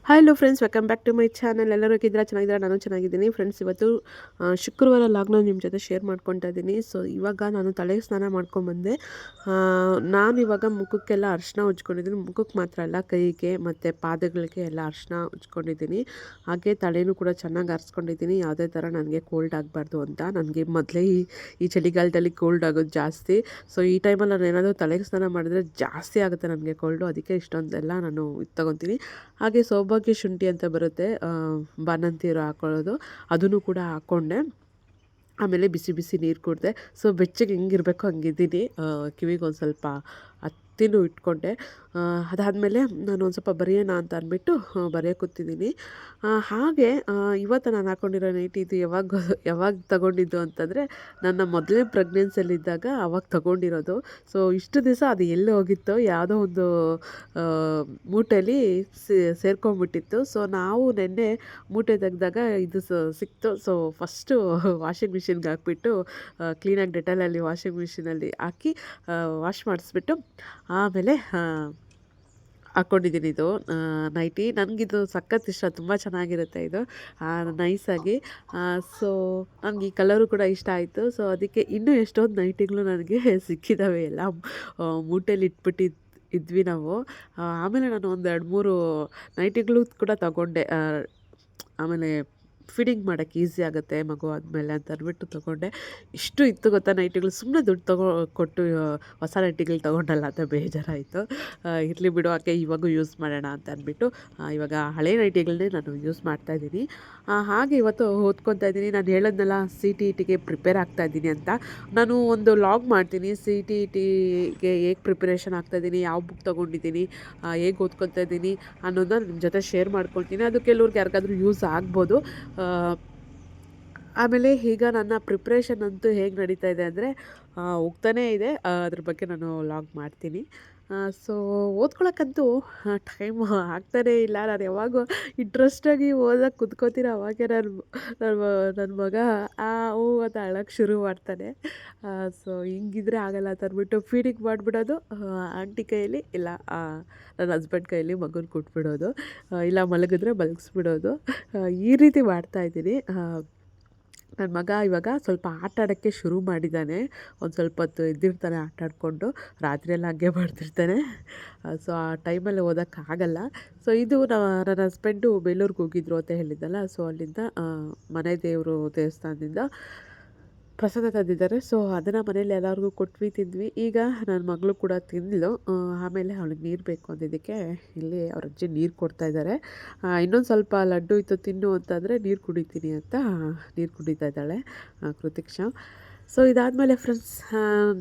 Hello friends, welcome back to my channel. ಎಲ್ಲರೂ ಹೇಗಿದ್ದೀರಾ? ಚೆನ್ನಾಗಿದ್ದೀರಾ? ನಾನು ಚೆನ್ನಾಗಿದ್ದೀನಿ ಫ್ರೆಂಡ್ಸ್. ಇವತ್ತು ಶುಕ್ರವಾರ ಲಾಗ್ನ ನಿಮ್ಮ ಜೊತೆ ಶೇರ್ ಮಾಡ್ಕೊತಾ ಇದ್ದೀನಿ. ಸೊ ಇವಾಗ ನಾನು ತಲೆಗೆ ಸ್ನಾನ ಮಾಡ್ಕೊಂಬಂದೆ. ನಾನು ಇವಾಗ ಮುಖಕ್ಕೆಲ್ಲ ಅರಿಶಿನ ಉಜ್ಕೊಂಡಿದ್ದೀನಿ. ಮುಖಕ್ಕೆ ಮಾತ್ರ ಅಲ್ಲ, ಕೈಗೆ ಮತ್ತು ಪಾದಗಳಿಗೆ ಎಲ್ಲ ಅರಿಶಿನ ಉಜ್ಕೊಂಡಿದ್ದೀನಿ. ಹಾಗೆ ತಲೆನೂ ಕೂಡ ಚೆನ್ನಾಗಿ ಆರಿಸ್ಕೊಂಡಿದ್ದೀನಿ, ಯಾವುದೇ ಥರ ನನಗೆ ಕೋಲ್ಡ್ ಆಗಬಾರ್ದು ಅಂತ. ನನಗೆ ಮೊದಲೇ ಈ ಚಳಿಗಾಲದಲ್ಲಿ ಕೋಲ್ಡ್ ಆಗೋದು ಜಾಸ್ತಿ. ಸೊ ಈ ಟೈಮಲ್ಲಿ ನಾನು ಏನಾದರೂ ತಲೆಗೆ ಸ್ನಾನ ಮಾಡಿದ್ರೆ ಜಾಸ್ತಿ ಆಗುತ್ತೆ ನನಗೆ ಕೋಲ್ಡು. ಅದಕ್ಕೆ ಇಷ್ಟೊಂದೆಲ್ಲ ನಾನು ಇದು ತೊಗೊತೀನಿ. ಹಾಗೆ ಸೌಭಾಗ್ಯ ಶುಂಠಿ ಅಂತ ಬರುತ್ತೆ, ಬಾಣಂತಿಯರು ಹಾಕ್ಕೊಳ್ಳೋದು, ಅದನ್ನು ಕೂಡ ಹಾಕ್ಕೊಂಡೆ. ಆಮೇಲೆ ಬಿಸಿ ಬಿಸಿ ನೀರು ಕುಡಿದೆ. ಸೊ ಬೆಚ್ಚಗೆ ಹೆಂಗಿರಬೇಕು ಹಂಗಿದ್ದೀನಿ. ಕಿವಿಗೆ ಒಂದು ಸ್ವಲ್ಪ ಹತ್ತಿನೂ ಇಟ್ಕೊಂಡೆ. ಅದಾದಮೇಲೆ ನಾನು ಒಂದು ಸ್ವಲ್ಪ ಬರೆಯೋಣ ಅಂತ ಅಂದ್ಬಿಟ್ಟು ಬರೆಯೋಕೆ ಕೂತಿದ್ದೀನಿ. ಹಾಗೆ ಇವತ್ತು ನಾನು ಹಾಕ್ಕೊಂಡಿರೋ ನೈಟಿ ಇದು ಯಾವಾಗ ತಗೊಂಡಿದ್ದು ಅಂತಂದರೆ, ನನ್ನ ಮೊದಲನೇ ಪ್ರೆಗ್ನೆನ್ಸಿಯಲ್ಲಿದ್ದಾಗ ಅವಾಗ ತಗೊಂಡಿರೋದು. ಸೊ ಇಷ್ಟು ದಿವಸ ಅದು ಎಲ್ಲಿ ಹೋಗಿತ್ತೋ, ಯಾವುದೋ ಒಂದು ಮೂಟೆಯಲ್ಲಿ ಸೇರ್ಕೊಂಡ್ಬಿಟ್ಟಿತ್ತು. ಸೊ ನಾವು ನೆನ್ನೆ ಮೂಟೆ ತೆಗೆದಾಗ ಇದು ಸಿಕ್ತು. ಸೊ ಫಸ್ಟು ವಾಷಿಂಗ್ ಮಿಷಿನ್ಗೆ ಹಾಕ್ಬಿಟ್ಟು ಕ್ಲೀನಾಗಿ ಡೆಟಾಲಲ್ಲಿ ವಾಷಿಂಗ್ ಮಿಷಿನಲ್ಲಿ ಹಾಕಿ ವಾಶ್ ಮಾಡಿಸ್ಬಿಟ್ಟು ಆಮೇಲೆ ಹಾಕ್ಕೊಂಡಿದ್ದೀನಿ. ಇದು ನೈಟಿ ನನಗಿದು ಸಖತ್ ಇಷ್ಟ, ತುಂಬ ಚೆನ್ನಾಗಿರುತ್ತೆ ಇದು ನೈಸಾಗಿ. ಸೊ ನನಗೆ ಈ ಕಲರು ಕೂಡ ಇಷ್ಟ ಆಯಿತು. ಸೊ ಅದಕ್ಕೆ ಇನ್ನೂ ಎಷ್ಟೊಂದು ನೈಟಿಗಳು ನನಗೆ ಸಿಕ್ಕಿದ್ದಾವೆ, ಎಲ್ಲ ಮೂಟೆಯಲ್ಲಿ ಇದ್ವಿ ನಾವು. ಆಮೇಲೆ ನಾನು ಒಂದು 2-3 ನೈಟಿಗಳು ಕೂಡ ತಗೊಂಡೆ. ಆಮೇಲೆ ಫೀಡಿಂಗ್ ಮಾಡೋಕ್ಕೆ ಈಸಿ ಆಗುತ್ತೆ ಮಗು ಆದಮೇಲೆ ಅಂತ ಅಂದ್ಬಿಟ್ಟು ತೊಗೊಂಡೆ. ಇಷ್ಟು ಇತ್ತು ಗೊತ್ತಾ ನೈಟಿಗಳು. ಸುಮ್ಮನೆ ದುಡ್ಡು ಕೊಟ್ಟು ಹೊಸ ನೈಟಿಗಳು ತೊಗೊಂಡಲ್ಲ ಅಂತ ಬೇಜಾರಾಯಿತು. ಇರಲಿ ಬಿಡು, ಹಾಗೆ ಇವಾಗೂ ಯೂಸ್ ಮಾಡೋಣ ಅಂತ ಅಂದ್ಬಿಟ್ಟು ಇವಾಗ ಹಳೆ ನೈಟಿಗಳನ್ನೇ ನಾನು ಯೂಸ್ ಮಾಡ್ತಾಯಿದ್ದೀನಿ. ಹಾಗೆ ಇವತ್ತು ಓದ್ಕೊತಾ ಇದ್ದೀನಿ. ನಾನು ಹೇಳೋದ್ನಲ್ಲ, CTETಗೆ ಪ್ರಿಪೇರ್ ಆಗ್ತಾಯಿದ್ದೀನಿ ಅಂತ. ನಾನು ಒಂದು ಲಾಗ್ ಮಾಡ್ತೀನಿ, CTETಗೆ ಹೇಗೆ ಪ್ರಿಪ್ರೇಷನ್ ಆಗ್ತಾಯಿದ್ದೀನಿ, ಯಾವ ಬುಕ್ ತೊಗೊಂಡಿದ್ದೀನಿ, ಹೇಗೆ ಓದ್ಕೊತಾ ಇದ್ದೀನಿ ಅನ್ನೋದನ್ನ ನಿಮ್ಮ ಜೊತೆ ಶೇರ್ ಮಾಡ್ಕೊಳ್ತೀನಿ. ಅದು ಕೆಲವ್ರಿಗೆ ಯಾರಿಗಾದ್ರೂ ಯೂಸ್ ಆಗ್ಬೋದು. ಆಮೇಲೆ ಈಗ ನನ್ನ ಪ್ರಿಪ್ರೇಷನ್ ಅಂತೂ ಹೇಗೆ ನಡೀತಾ ಇದೆ ಅಂದರೆ, ಹೋಗ್ತಾನೇ ಇದೆ. ಅದ್ರ ಬಗ್ಗೆ ನಾನು ಲಾಗ್ ಮಾಡ್ತೀನಿ. ಸೊ ಓದ್ಕೊಳಕ್ಕಂತೂ ಟೈಮ್ ಆಗ್ತಾನೇ ಇಲ್ಲ. ನಾನು ಯಾವಾಗೂ ಇಂಟ್ರೆಸ್ಟಾಗಿ ಓದೋಕ್ಕೆ ಕುತ್ಕೋತೀನಿ, ಅವಾಗೆ ನನ್ನ ಮಗ ಹ್ಞೂ ಅಂತ ಅಳಕ್ಕೆ ಶುರು ಮಾಡ್ತಾನೆ. ಸೊ ಹಿಂಗಿದ್ರೆ ಆಗಲ್ಲ ಅಂತ ಅಂದ್ಬಿಟ್ಟು ಫೀಡಿಂಗ್ ಮಾಡಿಬಿಡೋದು ಆಂಟಿ ಕೈಯಲ್ಲಿ, ಇಲ್ಲ ನನ್ನ ಹಸ್ಬೆಂಡ್ ಕೈಯಲ್ಲಿ ಮಗುನ ಕೊಟ್ಬಿಡೋದು, ಇಲ್ಲ ಮಲಗಿದ್ರೆ ಮಲಗಿಸ್ಬಿಡೋದು. ಈ ರೀತಿ ಮಾಡ್ತಾಯಿದ್ದೀನಿ. ನನ್ನ ಮಗ ಇವಾಗ ಸ್ವಲ್ಪ ಆಟ ಆಡೋಕ್ಕೆ ಶುರು ಮಾಡಿದ್ದಾನೆ. ಒಂದು ಸ್ವಲ್ಪ ಹೊತ್ತು ಎದ್ದಿರ್ತಾನೆ ಆಟ ಆಡಿಕೊಂಡು, ರಾತ್ರಿಯೆಲ್ಲ ಹಾಗೆ ಮಾಡ್ತಿರ್ತಾನೆ. ಸೊ ಆ ಟೈಮಲ್ಲಿ ಓದೋಕ್ಕಾಗಲ್ಲ. ಸೊ ಇದು ನನ್ನ ಹಸ್ಬೆಂಡು ಬೇಲೂರಿಗೆ ಹೋಗಿದ್ರು ಅಂತ ಹೇಳಿದ್ದಲ್ಲ. ಸೊ ಅಲ್ಲಿಂದ ಮನೆ ದೇವರು ದೇವಸ್ಥಾನದಿಂದ ಪ್ರಸಾದ ತಂದಿದ್ದಾರೆ. ಸೊ ಅದನ್ನು ಮನೇಲಿ ಎಲ್ಲರಿಗೂ ಕೊಟ್ವಿ, ತಿಂದ್ವಿ. ಈಗ ನನ್ನ ಮಗಳು ಕೂಡ ತಿಂದಳು. ಆಮೇಲೆ ಅವಳಿಗೆ ನೀರು ಬೇಕು ಅಂದಿದ್ದಕ್ಕೆ ಇಲ್ಲಿ ಅವ್ರ ಅಜ್ಜಿ ನೀರು ಕೊಡ್ತಾಯಿದ್ದಾರೆ. ಇನ್ನೊಂದು ಸ್ವಲ್ಪ ಲಡ್ಡು ಇತ್ತು ತಿನ್ನು ಅಂತಂದರೆ ನೀರು ಕುಡಿತೀನಿ ಅಂತ ನೀರು ಕುಡಿತಾ ಇದ್ದಾಳೆ ಕೃತಿಕ್ಷಾ. ಸೊ ಇದಾದಮೇಲೆ ಫ್ರೆಂಡ್ಸ್,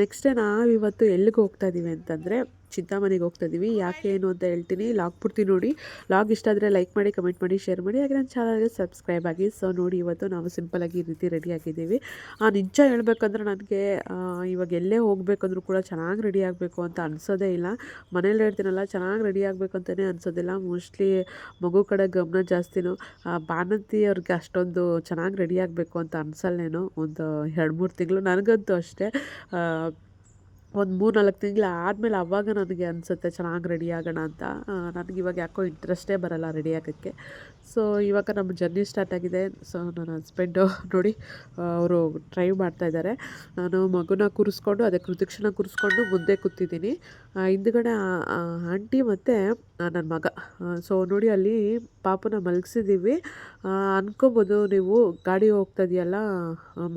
ನೆಕ್ಸ್ಟ್ ಡೇ ನಾವಿವತ್ತು ಎಲ್ಲಿಗೆ ಹೋಗ್ತಾ ಇದ್ದೀವಿ ಅಂತಂದರೆ, ಚಿಂತಾಮಣಿಗೆ ಹೋಗ್ತಾ ಇದ್ದೀವಿ. ಯಾಕೆ ಏನು ಅಂತ ಹೇಳ್ತೀನಿ, ಲಾಗ್ ಪೂರ್ತಿ ನೋಡಿ. ಲಾಗ್ ಇಷ್ಟ ಆದರೆ ಲೈಕ್ ಮಾಡಿ, ಕಮೆಂಟ್ ಮಾಡಿ, ಶೇರ್ ಮಾಡಿ, ಹಾಗೆ ನನ್ನ ಚಾನಲ್ಗೆ ಸಬ್ಸ್ಕ್ರೈಬ್ ಆಗಿ. ಸೊ ನೋಡಿ, ಇವತ್ತು ನಾವು ಸಿಂಪಲಾಗಿ ಈ ರೀತಿ ರೆಡಿ ಆಗಿದ್ದೀವಿ. ನಿಜ ಹೇಳ್ಬೇಕಂದ್ರೆ ನನಗೆ ಇವಾಗ ಎಲ್ಲೇ ಹೋಗ್ಬೇಕಂದ್ರೂ ಕೂಡ ಚೆನ್ನಾಗಿ ರೆಡಿ ಆಗಬೇಕು ಅಂತ ಅನಿಸೋದೇ ಇಲ್ಲ. ಮನೇಲಿ ಹೇಳ್ತೀನಲ್ಲ, ಚೆನ್ನಾಗಿ ರೆಡಿ ಆಗಬೇಕು ಅಂತಲೇ ಅನಿಸೋದಿಲ್ಲ. ಮೋಸ್ಟ್ಲಿ ಮಗು ಕಡೆ ಗಮನ ಜಾಸ್ತಿನೂ. ಬಾಣಂತಿ ಅವ್ರಿಗೆ ಅಷ್ಟೊಂದು ಚೆನ್ನಾಗಿ ರೆಡಿ ಆಗಬೇಕು ಅಂತ ಅನಿಸಲ್ಲೇನೋ. ಒಂದು 2-3 ತಿಂಗಳು ನನಗಂತೂ ಅಷ್ಟೇ. ಒಂದು 3-4 ತಿಂಗಳು ಆದಮೇಲೆ ಆವಾಗ ನನಗೆ ಅನಿಸುತ್ತೆ ಚೆನ್ನಾಗಿ ರೆಡಿ ಆಗೋಣ ಅಂತ. ನನಗಿವಾಗ ಯಾಕೋ ಇಂಟ್ರೆಸ್ಟೇ ಬರೋಲ್ಲ ರೆಡಿ ಆಗೋಕ್ಕೆ. ಸೊ ಇವಾಗ ನಮ್ಮ ಜರ್ನಿ ಸ್ಟಾರ್ಟ್ ಆಗಿದೆ. ಸೊ ನನ್ನ ಹಸ್ಬೆಂಡು ನೋಡಿ, ಅವರು ಡ್ರೈವ್ ಮಾಡ್ತಾಯಿದ್ದಾರೆ. ನಾನು ಮಗುನ ಕೂರಿಸ್ಕೊಂಡು, ಅದೇ ಕೃತಿಕ್ಷನ ಕೂರಿಸ್ಕೊಂಡು ಮುಂದೆ ಕೂತಿದ್ದೀನಿ. ಹಿಂದುಗಡೆ ಆಂಟಿ ಮತ್ತು ನನ್ನ ಮಗ. ಸೊ ನೋಡಿ, ಅಲ್ಲಿ ಪಾಪುನ ಮಲಗಿಸಿದ್ದೀವಿ. ಅನ್ಕೋಬೋದು ನೀವು, ಗಾಡಿ ಹೋಗ್ತಾ ಇದೆಯಲ್ಲ,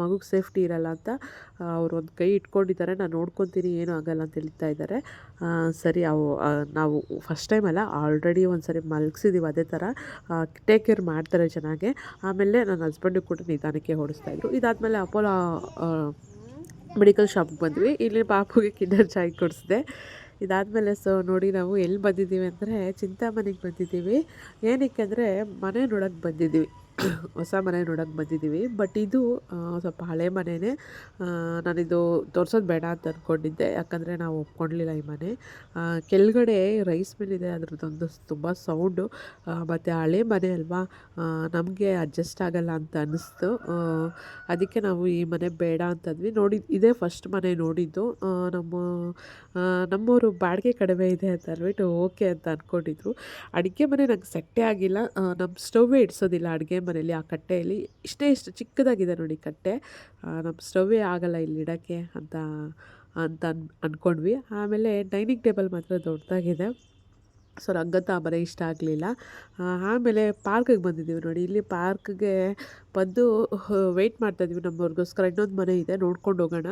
ಮಗುಗೆ ಸೇಫ್ಟಿ ಇರಲ್ಲ ಅಂತ. ಅವ್ರು ಒಂದು ಕೈ ಇಟ್ಕೊಂಡಿದ್ದಾರೆ, ನಾನು ನೋಡ್ಕೊತೀನಿ, ಏನೂ ಆಗಲ್ಲ ಅಂತ ಹೇಳ್ತಾ ಇದ್ದಾರೆ. ಸರಿ, ನಾವು ಫಸ್ಟ್ ಟೈಮ್ ಅಲ್ಲ, ಆಲ್ರೆಡಿ ಒಂದು ಸರಿ ಮಲಗಿಸಿದ್ದೀವಿ. ಅದೇ ಥರ ಟೇಕ್ ಕೇರ್ ಮಾಡ್ತಾರೆ ಚೆನ್ನಾಗೆ. ಆಮೇಲೆ ನನ್ನ ಹಸ್ಬೆಂಡಿಗೆ ಕೂಡ ನಿಧಾನಕ್ಕೆ ಓಡಿಸ್ತಾಯಿದ್ರು. ಇದಾದಮೇಲೆ ಅಪೋಲೋ ಮೆಡಿಕಲ್ ಶಾಪ್ಗೆ ಬಂದ್ವಿ. ಇಲ್ಲಿ ಪಾಪುಗೆ ಕಿಂಡರ್ ಜಾಯ್ ಕೊಡಿಸಿದೆ. ಇದಾದಮೇಲೆ ಸೊ ನೋಡಿ, ನಾವು ಎಲ್ಲಿ ಬಂದಿದ್ದೀವಿ ಅಂದರೆ ಚಿಂತಾಮಣಿಗೆ ಬಂದಿದ್ದೀವಿ. ಏನಕ್ಕೆ ಅಂದರೆ ಮನೆ ನೋಡೋಕ್ಕೆ ಬಂದಿದ್ದೀವಿ. ಹೊಸ ಮನೆ ನೋಡೋಕ್ಕೆ ಬಂದಿದ್ದೀವಿ. ಬಟ್ ಇದು ಸ್ವಲ್ಪ ಹಳೆ ಮನೆಯೇ. ನಾನಿದು ತೋರ್ಸೋದು ಬೇಡ ಅಂತ ಅಂದ್ಕೊಂಡಿದ್ದೆ, ಯಾಕಂದರೆ ನಾವು ಒಪ್ಕೊಳ್ಳಲಿಲ್ಲ ಈ ಮನೆ. ಕೆಳಗಡೆ ರೈಸ್ ಮಿಲ್ ಇದೆ, ಅದ್ರದ್ದೊಂದು ತುಂಬ ಸೌಂಡು. ಮತ್ತು ಹಳೆ ಮನೆ ಅಲ್ವಾ, ನಮಗೆ ಅಡ್ಜಸ್ಟ್ ಆಗಲ್ಲ ಅಂತ ಅನ್ನಿಸ್ತು. ಅದಕ್ಕೆ ನಾವು ಈ ಮನೆ ಬೇಡ ಅಂತಂದ್ವಿ. ಇದೇ ಫಸ್ಟ್ ಮನೆ ನೋಡಿದ್ದು. ನಮ್ಮವರು ಬಾಡಿಗೆ ಕಡಿಮೆ ಇದೆ ಅಂತ ಅಂದ್ಬಿಟ್ಟು ಓಕೆ ಅಂತ ಅಂದ್ಕೊಂಡಿದ್ರು. ಅಡುಗೆ ಮನೆ ನಂಗೆ ಸೆಟ್ಟೇ ಆಗಿಲ್ಲ. ನಮ್ಮ ಸ್ಟವ್ವೇ ಇಡಿಸೋದಿಲ್ಲ ಅಡುಗೆ ಮನೇಲಿ. ಆ ಕಟ್ಟೆಯಲ್ಲಿ ಇಷ್ಟು ಚಿಕ್ಕದಾಗಿದೆ ನೋಡಿ ಕಟ್ಟೆ. ನಮ್ಮ ಸ್ಟವ್ವೇ ಆಗಲ್ಲ ಇಲ್ಲಿ ಇಡೋಕ್ಕೆ ಅಂತ ಅಂತ ಅಂದ್ಕೊಂಡ್ವಿ. ಆಮೇಲೆ ಡೈನಿಂಗ್ ಟೇಬಲ್ ಮಾತ್ರ ದೊಡ್ಡದಾಗಿದೆ. ಸೊ ನಂಗಂತೂ ಆ ಮನೆ ಇಷ್ಟ ಆಗಲಿಲ್ಲ. ಆಮೇಲೆ ಪಾರ್ಕಿಗೆ ಬಂದಿದ್ದೀವಿ ನೋಡಿ. ಇಲ್ಲಿ ಪಾರ್ಕ್ಗೆ ಬಂದು ವೆಯ್ಟ್ ಮಾಡ್ತಾಯಿದ್ವಿ ನಮ್ಮವ್ರಿಗೋಸ್ಕರ. ಇನ್ನೊಂದು ಮನೆ ಇದೆ, ನೋಡ್ಕೊಂಡು ಹೋಗೋಣ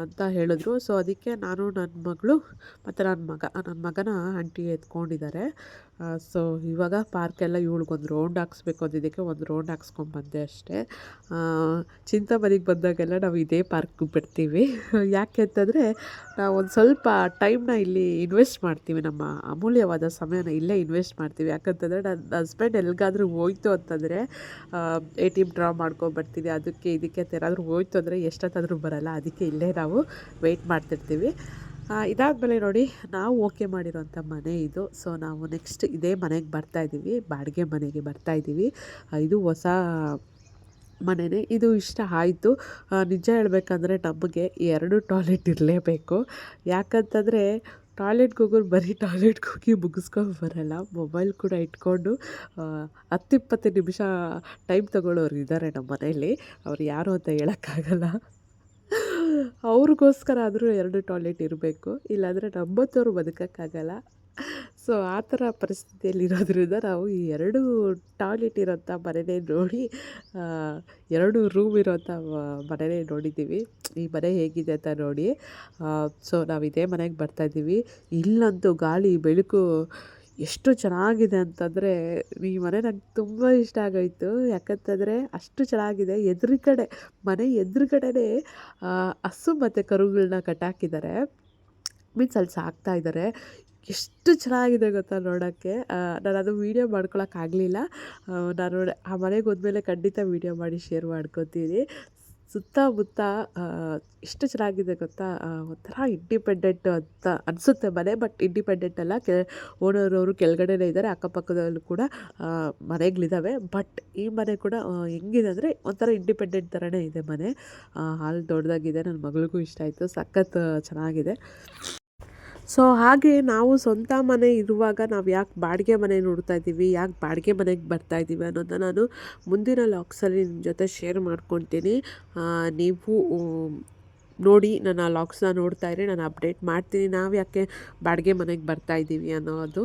ಅಂತ ಹೇಳಿದ್ರು. ಸೊ ಅದಕ್ಕೆ ನಾನು, ನನ್ನ ಮಗಳು ಮತ್ತು ನನ್ನ ಮಗನ ಆಂಟಿ ಎತ್ಕೊಂಡಿದ್ದಾರೆ. ಸೊ ಇವಾಗ ಪಾರ್ಕೆಲ್ಲ ಇವ್ಳಿಗೊಂದು ರೌಂಡ್ ಹಾಕ್ಸ್ಬೇಕು ಅಂದಿದ್ದಕ್ಕೆ ಒಂದು ರೌಂಡ್ ಹಾಕ್ಸ್ಕೊಂಬಂದೆ ಅಷ್ಟೇ. ಚಿಂತಾಮಣಿಗೆ ಬಂದಾಗೆಲ್ಲ ನಾವು ಇದೇ ಪಾರ್ಕ್ಗೆ ಬಿಡ್ತೀವಿ. ಯಾಕೆ ಅಂತಂದರೆ ನಾವು ಒಂದು ಸ್ವಲ್ಪ ಟೈಮ್ನ ಇಲ್ಲಿ ಇನ್ವೆಸ್ಟ್ ಮಾಡ್ತೀವಿ. ನಮ್ಮ ಅಮೂಲ್ಯವಾದ ಸಮಯನ ಇಲ್ಲೇ ಇನ್ವೆಸ್ಟ್ ಮಾಡ್ತೀವಿ. ಯಾಕಂತಂದರೆ ನನ್ನ ಹಸ್ಬೆಂಡ್ ಎಲ್ಲಿಗಾದ್ರೂ ಹೋಯ್ತು ಅಂತಂದರೆ ATM ಡ್ರಾ ಮಾಡ್ಕೊಂಬರ್ತೀನಿ. ಅದಕ್ಕೆ ಇದಕ್ಕೆ ಅಂತ ಏನಾದರೂ ಹೋಯ್ತು ಅಂದರೆ ಎಷ್ಟೊತ್ತಾದರೂ ಬರೋಲ್ಲ. ಅದಕ್ಕೆ ಇಲ್ಲೇ ನಾವು ವೆಯ್ಟ್ ಮಾಡ್ತಿರ್ತೀವಿ. ಇದಾದಮೇಲೆ ನೋಡಿ, ನಾವು ಓಕೆ ಮಾಡಿರೋಂಥ ಮನೆ ಇದು. ಸೊ ನಾವು ನೆಕ್ಸ್ಟ್ ಇದೇ ಮನೆಗೆ ಬರ್ತಾಯಿದ್ದೀವಿ, ಬಾಡಿಗೆ ಮನೆಗೆ ಬರ್ತಾಯಿದ್ದೀವಿ. ಇದು ಹೊಸ ಮನೆಯೇ. ಇದು ಇಷ್ಟ ಆಯಿತು. ನಿಜ ಹೇಳಬೇಕಂದ್ರೆ ನಮಗೆ 2 ಟಾಯ್ಲೆಟ್ ಇರಲೇಬೇಕು. ಯಾಕಂತಂದರೆ ಟಾಯ್ಲೆಟ್ಗೆ ಹೋಗೋರು ಬರೀ ಟಾಯ್ಲೆಟ್ಗೆ ಹೋಗಿ ಮುಗಿಸ್ಕೊಂಡು ಬರೋಲ್ಲ, ಮೊಬೈಲ್ ಕೂಡ ಇಟ್ಕೊಂಡು 10-20 ನಿಮಿಷ ಟೈಮ್ ತೊಗೊಳ್ಳೋರು ಇದ್ದಾರೆ ನಮ್ಮ ಮನೇಲಿ. ಅವ್ರು ಯಾರು ಅಂತ ಹೇಳೋಕ್ಕಾಗಲ್ಲ. ಅವ್ರಿಗೋಸ್ಕರ ಆದರೂ 2 ಟಾಯ್ಲೆಟ್ ಇರಬೇಕು, ಇಲ್ಲಾಂದರೆ ನಮ್ಮಂಥವ್ರು ಬದುಕೋಕ್ಕಾಗಲ್ಲ. ಸೊ ಆ ಥರ ಪರಿಸ್ಥಿತಿಯಲ್ಲಿರೋದ್ರಿಂದ ನಾವು ಈ 2 ಟಾಯ್ಲೆಟ್ ಇರೋಂಥ ಮನೆಯೇ ನೋಡಿ, 2 ರೂಮ್ ಇರೋಂಥ ಮನೆಯೇ ನೋಡಿದ್ದೀವಿ. ಈ ಮನೆ ಹೇಗಿದೆ ಅಂತ ನೋಡಿ. ಸೊ ನಾವು ಇದೇ ಮನೆಗೆ ಬರ್ತಾಯಿದ್ದೀವಿ. ಇಲ್ಲಂತೂ ಗಾಳಿ ಬೆಳಕು ಎಷ್ಟು ಚೆನ್ನಾಗಿದೆ ಅಂತಂದರೆ, ಈ ಮನೆ ನಂಗೆ ತುಂಬ ಇಷ್ಟ ಆಗೋಯಿತು. ಯಾಕಂತಂದರೆ ಅಷ್ಟು ಚೆನ್ನಾಗಿದೆ. ಮನೆ ಎದುರುಗಡೆನೇ ಹಸು ಮತ್ತು ಕರುಗಳನ್ನ ಕಟ್ಟಾಕಿದ್ದಾರೆ. ಮೀನ್ಸ್ ಅಲ್ಲಿ ಸಾಕ್ತಾಯಿದ್ದಾರೆ. ಎಷ್ಟು ಚೆನ್ನಾಗಿದೆ ಗೊತ್ತಾ ನೋಡೋಕ್ಕೆ. ನಾನು ಅದು ವೀಡಿಯೋ ಮಾಡ್ಕೊಳಕ್ಕಾಗಲಿಲ್ಲ. ನಾನು ಆ ಮನೆಗೆ ಹೋದ್ಮೇಲೆ ಖಂಡಿತ ವೀಡಿಯೋ ಮಾಡಿ ಶೇರ್ ಮಾಡ್ಕೊತೀನಿ. ಸುತ್ತಮುತ್ತ ಎಷ್ಟು ಚೆನ್ನಾಗಿದೆ ಗೊತ್ತಾ. ಒಂಥರ ಇಂಡಿಪೆಂಡೆಂಟ್ ಅಂತ ಅನಿಸುತ್ತೆ ಮನೆ. ಬಟ್ ಇಂಡಿಪೆಂಡೆಂಟ್ ಅಲ್ಲ, ಓನರವರು ಕೆಳಗಡೆನೇ ಇದ್ದಾರೆ. ಅಕ್ಕಪಕ್ಕದಲ್ಲೂ ಕೂಡ ಮನೆಗಳಿದ್ದಾವೆ. ಬಟ್ ಈ ಮನೆ ಕೂಡ ಹೆಂಗಿದೆ ಅಂದರೆ ಒಂಥರ ಇಂಡಿಪೆಂಡೆಂಟ್ ಥರನೇ ಇದೆ ಮನೆ. ಹಾಲ್ ದೊಡ್ಡದಾಗಿದೆ. ನನ್ನ ಮಗಳಿಗೂ ಇಷ್ಟ ಆಯಿತು. ಸಖತ್ ಚೆನ್ನಾಗಿದೆ. ಸೊ ಹಾಗೆ ನಾವು ಸ್ವಂತ ಮನೆ ಇರುವಾಗ ನಾವು ಯಾಕೆ ಬಾಡಿಗೆ ಮನೆ ನೋಡ್ತಾ ಇದ್ದೀವಿ, ಯಾಕೆ ಬಾಡಿಗೆ ಮನೆಗೆ ಬರ್ತಾಯಿದ್ದೀವಿ ಅನ್ನೋದನ್ನ ನಾನು ಮುಂದಿನ ಲಾಗ್ಸಲ್ಲಿ ನಿಮ್ಮ ಜೊತೆ ಶೇರ್ ಮಾಡ್ಕೊತೀನಿ. ನೀವು ನೋಡಿ ನನ್ನ ಲಾಗ್ಸ್ನ ನೋಡ್ತಾ ಇರಿ. ನಾನು ಅಪ್ಡೇಟ್ ಮಾಡ್ತೀನಿ ನಾವು ಯಾಕೆ ಬಾಡಿಗೆ ಮನೆಗೆ ಬರ್ತಾಯಿದ್ದೀವಿ ಅನ್ನೋದು.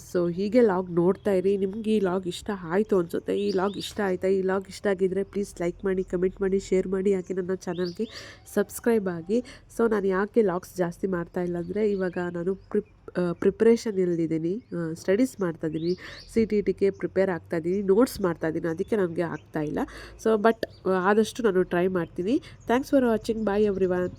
ಸೊ ಹೀಗೆ ಲಾಗ್ ನೋಡ್ತಾ ಇರಿ. ನಿಮ್ಗೆ ಈ ಲಾಗ್ ಇಷ್ಟ ಆಯಿತು ಅನಿಸುತ್ತೆ. ಈ ಲಾಗ್ ಇಷ್ಟ ಆಯಿತಾ? ಈ ಲಾಗ್ ಇಷ್ಟ ಆಗಿದ್ದರೆ ಪ್ಲೀಸ್ ಲೈಕ್ ಮಾಡಿ, ಕಮೆಂಟ್ ಮಾಡಿ, ಶೇರ್ ಮಾಡಿ. ಯಾಕೆ ನನ್ನ ಚಾನಲ್ಗೆ ಸಬ್ಸ್ಕ್ರೈಬ್ ಆಗಿ. ಸೊ ನಾನು ಯಾಕೆ ಲಾಗ್ಸ್ ಜಾಸ್ತಿ ಮಾಡ್ತಾಯಿಲ್ಲ ಅಂದರೆ, ಇವಾಗ ನಾನು ಪ್ರಿಪ್ರೇಷನಲ್ಲಿದ್ದೀನಿ, ಸ್ಟಡೀಸ್ ಮಾಡ್ತಾಯಿದ್ದೀನಿ, CTETಗೆ ಪ್ರಿಪೇರ್ ಆಗ್ತಾಯಿದ್ದೀನಿ, ನೋಟ್ಸ್ ಮಾಡ್ತಾಯಿದ್ದೀನಿ. ಅದಕ್ಕೆ ನನಗೆ ಆಗ್ತಾಯಿಲ್ಲ. ಸೊ ಬಟ್ ಆದಷ್ಟು ನಾನು ಟ್ರೈ ಮಾಡ್ತೀನಿ. Thanks for watching. Bye everyone.